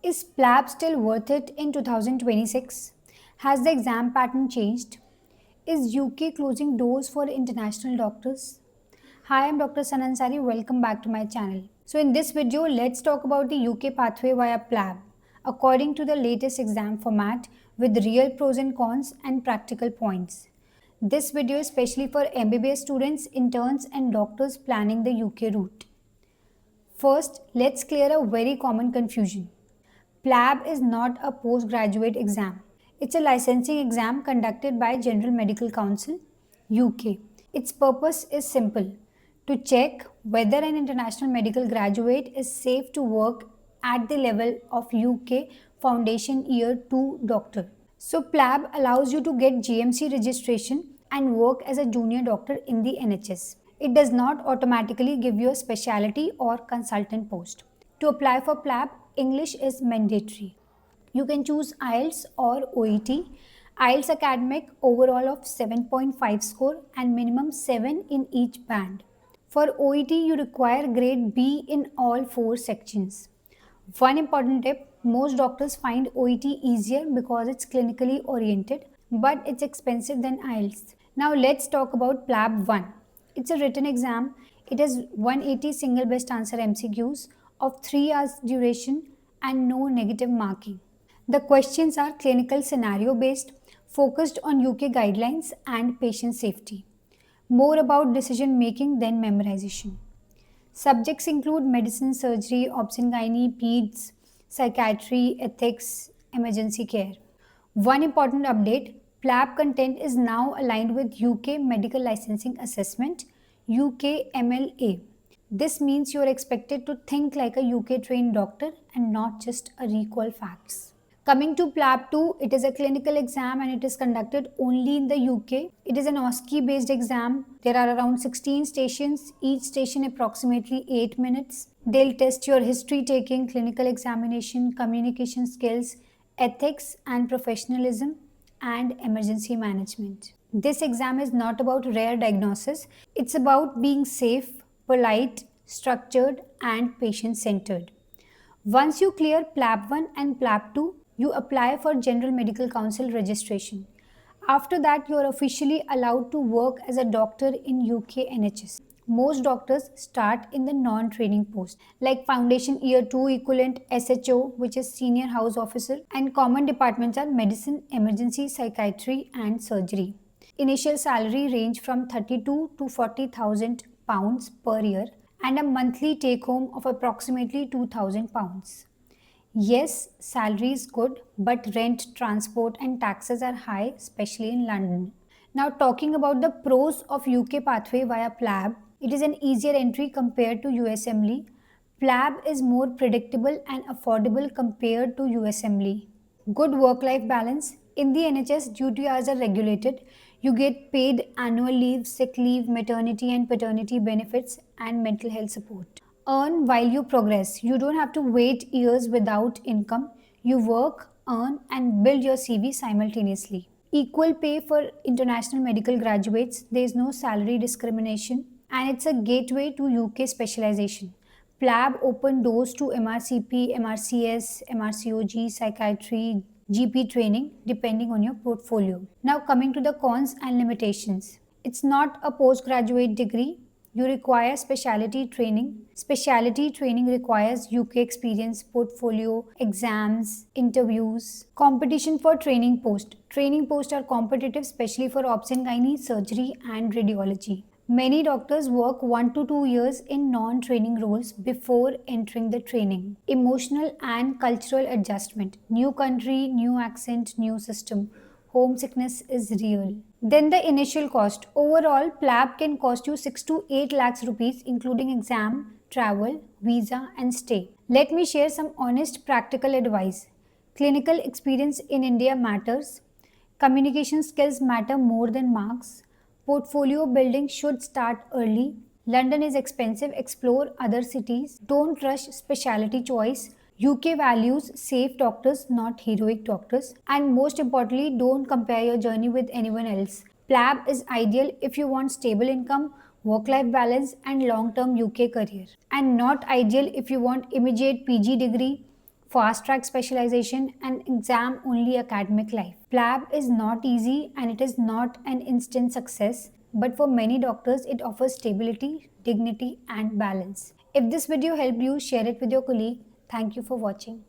Is PLAB still worth it in 2026? Has the exam pattern changed? Is UK closing doors for international doctors? Hi, I'm Dr. Sanansari. Welcome back to my channel. So in this video, let's talk about the UK pathway via PLAB according to the latest exam format with real pros and cons and practical points. This video is especially for MBBS students, interns and doctors planning the UK route. First, let's clear a very common confusion. PLAB is not a postgraduate exam. It's a licensing exam conducted by General Medical Council, UK. Its purpose is simple: to check whether an international medical graduate is safe to work at the level of UK Foundation Year 2 doctor. So PLAB allows you to get GMC registration and work as a junior doctor in the NHS. It does not automatically give you a specialty or consultant post. To apply for PLAB, English is mandatory. You can choose IELTS or OET. IELTS academic overall of 7.5 score and minimum 7 in each band. For OET, you require grade B in all 4 sections. One important tip: most doctors find OET easier because it's clinically oriented, but it's expensive than IELTS. Now let's talk about PLAB 1. It's a written exam. It has 180 single best answer MCQs of 3 hours duration and no negative marking. The questions are clinical scenario based, focused on UK guidelines and patient safety. More about decision making than memorization. Subjects include medicine, surgery, obs-gynae, peds, psychiatry, ethics, emergency care. One important update: PLAB content is now aligned with UK Medical Licensing Assessment, UK MLA. This means you are expected to think like a UK trained doctor and not just a recall facts. Coming to PLAB 2, it is a clinical exam and it is conducted only in the UK. It is an OSCE based exam. There are around 16 stations, each station approximately 8 minutes. They'll test your history taking, clinical examination, communication skills, ethics and professionalism, and emergency management. This exam is not about rare diagnosis. It's about being safe, polite, structured and patient-centered. Once you clear PLAB 1 and PLAB 2, you apply for General Medical Council registration. After that, you are officially allowed to work as a doctor in UK NHS. Most doctors start in the non-training post like Foundation Year 2 equivalent SHO, which is Senior House Officer, and common departments are medicine, emergency, psychiatry and surgery. Initial salary range from 32 to 40,000 pounds per year and a monthly take home of approximately 2,000 pounds. Yes, salary is good, but rent, transport and taxes are high, especially in London. Now talking about the pros of UK pathway via PLAB, it is an easier entry compared to USMLE. PLAB is more predictable and affordable compared to USMLE. Good work-life balance. In the NHS, duty hours are regulated. You get paid annual leave, sick leave, maternity and paternity benefits and mental health support. Earn while you progress. You don't have to wait years without income. You work, earn and build your CV simultaneously. Equal pay for international medical graduates. There is no salary discrimination and it's a gateway to UK specialization. PLAB open doors to MRCP, MRCS, MRCOG, psychiatry, GP training depending on your portfolio. Now coming to the cons and limitations. It's not a postgraduate degree. You require specialty training. Specialty training requires UK experience, portfolio, exams, interviews. Competition for training post. Training posts are competitive, especially for obs-gynae, surgery and radiology. Many doctors work 1 to 2 years in non-training roles before entering the training. Emotional and cultural adjustment. New country, new accent, new system. Homesickness is real. Then the initial cost. Overall, PLAB can cost you 6 to 8 lakhs rupees including exam, travel, visa and stay. Let me share some honest practical advice. Clinical experience in India matters. Communication skills matter more than marks. Portfolio building should start early. London is expensive. Explore other cities. Don't rush specialty choice. UK values safe doctors, not heroic doctors. And most importantly, don't compare your journey with anyone else. PLAB is ideal if you want stable income, work-life balance and long-term UK career. And not ideal if you want immediate PG degree, fast track specialization, and exam only academic life. PLAB is not easy and it is not an instant success, but for many doctors, it offers stability, dignity, and balance. If this video helped you, share it with your colleague. Thank you for watching.